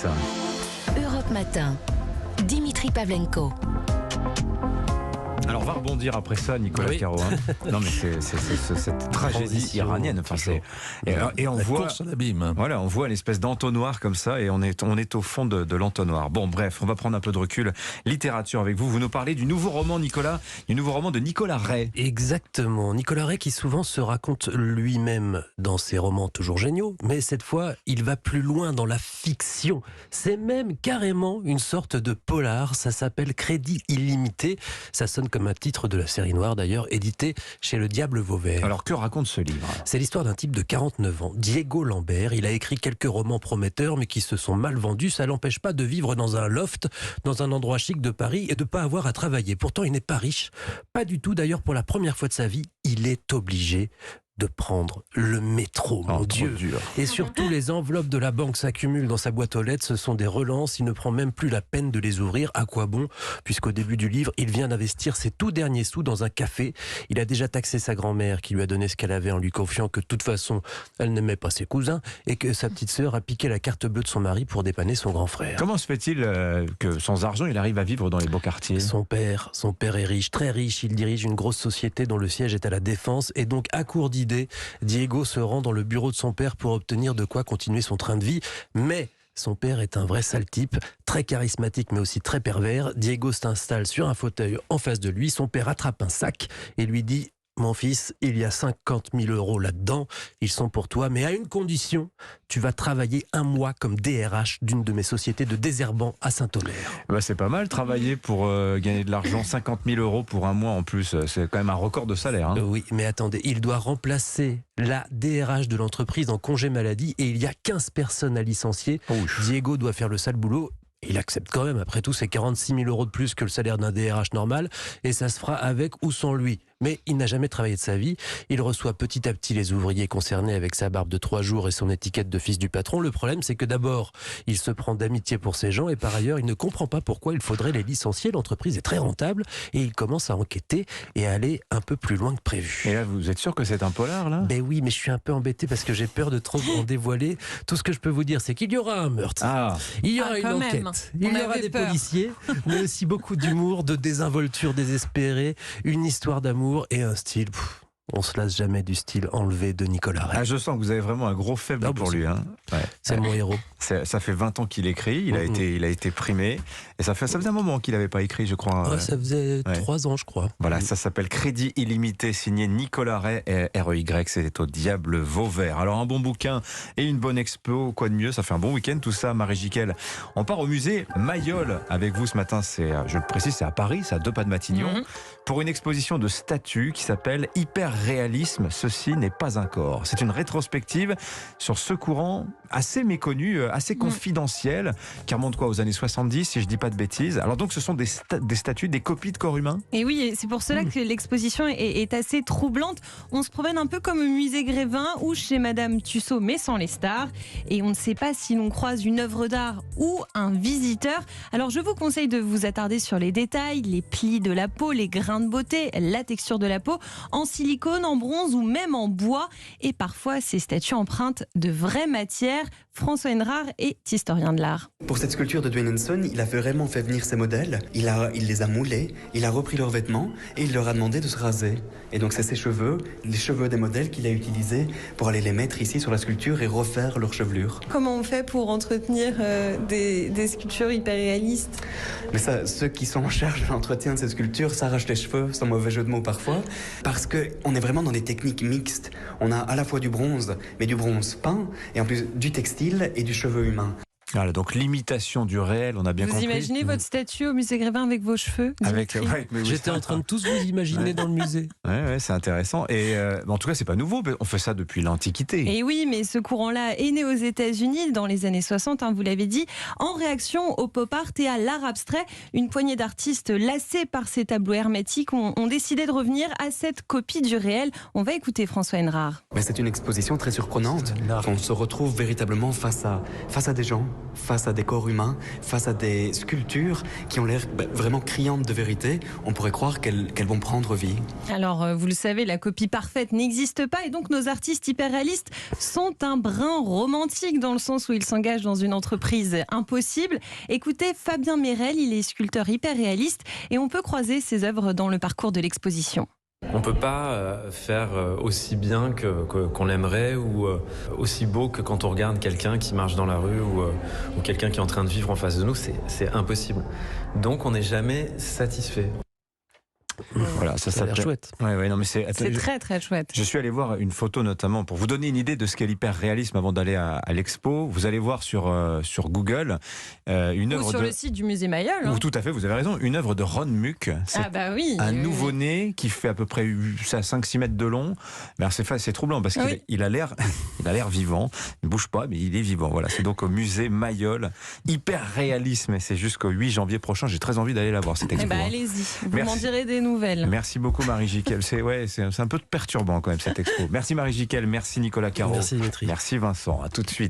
ça. Europe Matin, Dimitri Pavlenko. Alors on va rebondir après ça, Nicolas Caro. Non mais c'est cette tragédie iranienne. Enfin, et on voit course à l'abîme. Voilà, on voit l'espèce d'entonnoir comme ça et on est au fond de l'entonnoir. Bon bref, on va prendre un peu de recul. Littérature avec vous. Vous nous parlez du nouveau roman, Nicolas, du nouveau roman de Nicolas Ray. Exactement. Nicolas Ray qui souvent se raconte lui-même dans ses romans toujours géniaux, mais cette fois, il va plus loin dans la fiction. C'est même carrément une sorte de polar. Ça s'appelle Crédit illimité. Ça sonne comme un titre de la série noire d'ailleurs, édité chez Le Diable Vauvert. Alors que raconte ce livre ? C'est l'histoire d'un type de 49 ans, Diego Lambert. Il a écrit quelques romans prometteurs mais qui se sont mal vendus. Ça l'empêche pas de vivre dans un loft, dans un endroit chic de Paris et de pas avoir à travailler. Pourtant, il n'est pas riche. Pas du tout. D'ailleurs, pour la première fois de sa vie, il est obligé de prendre le métro, mon Dieu. Dur. Et surtout, les enveloppes de la banque s'accumulent dans sa boîte aux lettres. Ce sont des relances. Il ne prend même plus la peine de les ouvrir. À quoi bon ? Puisqu'au début du livre, il vient d'investir ses tout derniers sous dans un café. Il a déjà taxé sa grand-mère qui lui a donné ce qu'elle avait en lui confiant que de toute façon, elle n'aimait pas ses cousins et que sa petite sœur a piqué la carte bleue de son mari pour dépanner son grand frère. Comment se fait-il que sans argent, il arrive à vivre dans les beaux quartiers ? Son père est riche, très riche. Il dirige une grosse société dont le siège est à la Défense. Et donc, à court d'idées, Diego se rend dans le bureau de son père pour obtenir de quoi continuer son train de vie. Mais son père est un vrai sale type, très charismatique mais aussi très pervers. Diego s'installe sur un fauteuil en face de lui. Son père attrape un sac et lui dit: mon fils, il y a 50 000 € là-dedans, ils sont pour toi, mais à une condition, tu vas travailler un mois comme DRH d'une de mes sociétés de désherbant à Saint-Omer. Bah, c'est pas mal, travailler pour gagner de l'argent, 50 000 € pour un mois en plus, c'est quand même un record de salaire. Hein. Oui, mais attendez, il doit remplacer la DRH de l'entreprise en congé maladie et il y a 15 personnes à licencier. Diego doit faire le sale boulot. Il accepte quand même, après tout, c'est 46 000 € de plus que le salaire d'un DRH normal, et ça se fera avec ou sans lui. Mais il n'a jamais travaillé de sa vie. Il reçoit petit à petit les ouvriers concernés avec sa barbe de 3 jours et son étiquette de fils du patron. Le problème, c'est que d'abord, il se prend d'amitié pour ces gens, et par ailleurs, il ne comprend pas pourquoi il faudrait les licencier. L'entreprise est très rentable, et il commence à enquêter et à aller un peu plus loin que prévu. Et là, vous êtes sûr que c'est un polar, là ? Ben oui, mais je suis un peu embêté parce que j'ai peur de trop en dévoiler. Tout ce que je peux vous dire, c'est qu'il y aura un meurtre. Il y aura une enquête. Il y aura des policiers, mais aussi beaucoup d'humour, de désinvolture désespérée, une histoire d'amour et un style. On se lasse jamais du style enlevé de Nicolas Ray. Je sens que vous avez vraiment un gros faible pour lui. Hein. Ouais. C'est mon héros. Ça fait 20 ans qu'il écrit, il a été primé. Et ça faisait un moment qu'il n'avait pas écrit, je crois. Ça faisait 3 ans, je crois. Voilà, ça s'appelle Crédit illimité, signé Nicolas Ray, R-E-Y, c'est au Diable Vauvert. Alors un bon bouquin et une bonne expo, quoi de mieux, ça fait un bon week-end, tout ça, Marie Jiquel. On part au musée Mayol avec vous ce matin, je le précise, c'est à Paris, c'est à 2 pas de Matignon, pour une exposition de statues qui s'appelle Hyper-réalisme, ceci n'est pas un corps. C'est une rétrospective sur ce courant assez méconnu, assez confidentiel, qui remonte aux années 70, si je dis pas de bêtises. Alors donc ce sont des statues, des copies de corps humains. Et oui, c'est pour cela que l'exposition est assez troublante. On se promène un peu comme au musée Grévin ou chez Madame Tussaud, mais sans les stars. Et on ne sait pas si l'on croise une œuvre d'art ou un visiteur. Alors je vous conseille de vous attarder sur les détails, les plis de la peau, les grains de beauté, la texture de la peau, en silicone, en bronze ou même en bois. Et parfois, ces statues empruntent de vraies matières. François Henrard est historien de l'art. Pour cette sculpture de Dwayne Hanson, il a vraiment fait venir ses modèles, il les a moulés, il a repris leurs vêtements et il leur a demandé de se raser. Et donc c'est ses cheveux, les cheveux des modèles qu'il a utilisés pour aller les mettre ici sur la sculpture et refaire leur chevelure. Comment on fait pour entretenir des sculptures hyper réalistes ? Mais ça, ceux qui sont en charge de l'entretien de ces sculptures s'arrachent les cheveux, sans mauvais jeu de mots parfois, parce qu'on est vraiment dans des techniques mixtes. On a à la fois du bronze, mais du bronze peint, et en plus du textile et du cheveu humain. Voilà, donc l'imitation du réel, on a bien compris. Vous imaginez votre statue au musée Grévin avec vos cheveux, J'étais en train de tous vous imaginer dans le musée. Ouais, c'est intéressant. Et en tout cas, c'est pas nouveau. On fait ça depuis l'Antiquité. Et oui, mais ce courant-là est né aux États-Unis dans les années 60, vous l'avez dit, en réaction au pop art et à l'art abstrait. Une poignée d'artistes lassés par ces tableaux hermétiques ont décidé de revenir à cette copie du réel. On va écouter François Henrard. Mais c'est une exposition très surprenante. On se retrouve véritablement face à des gens face à des corps humains, face à des sculptures qui ont l'air vraiment criantes de vérité. On pourrait croire qu'elles vont prendre vie. Alors, vous le savez, la copie parfaite n'existe pas et donc nos artistes hyper-réalistes sont un brin romantique dans le sens où ils s'engagent dans une entreprise impossible. Écoutez, Fabien Mérel, il est sculpteur hyper-réaliste et on peut croiser ses œuvres dans le parcours de l'exposition. On ne peut pas faire aussi bien qu'on l'aimerait ou aussi beau que quand on regarde quelqu'un qui marche dans la rue ou quelqu'un qui est en train de vivre en face de nous, c'est impossible. Donc on n'est jamais satisfait. Voilà, Ça a l'air chouette. Ouais, non, mais C'est très très chouette. Je suis allé voir une photo notamment pour vous donner une idée de ce qu'est l'hyper-réalisme avant d'aller à l'expo. Vous allez voir sur Google une œuvre Ou sur le site du musée Mayol. Tout à fait, vous avez raison. Une œuvre de Ron Muck. C'est Ah bah oui. un nouveau-né qui fait à peu près 5-6 mètres de long. Mais c'est troublant parce qu'il a l'air vivant. Il ne bouge pas, mais il est vivant. Voilà, c'est donc au musée Mayol. Hyper-réalisme. Et c'est jusqu'au 8 janvier prochain. J'ai très envie d'aller la voir, cette expo. Allez-y, vous m'en direz des nouvelles. Merci beaucoup Marie Jiquel. C'est un peu perturbant quand même cette expo. Merci Marie Jiquel, merci Nicolas Caro. Merci Dimitri. Merci Vincent. À tout de suite.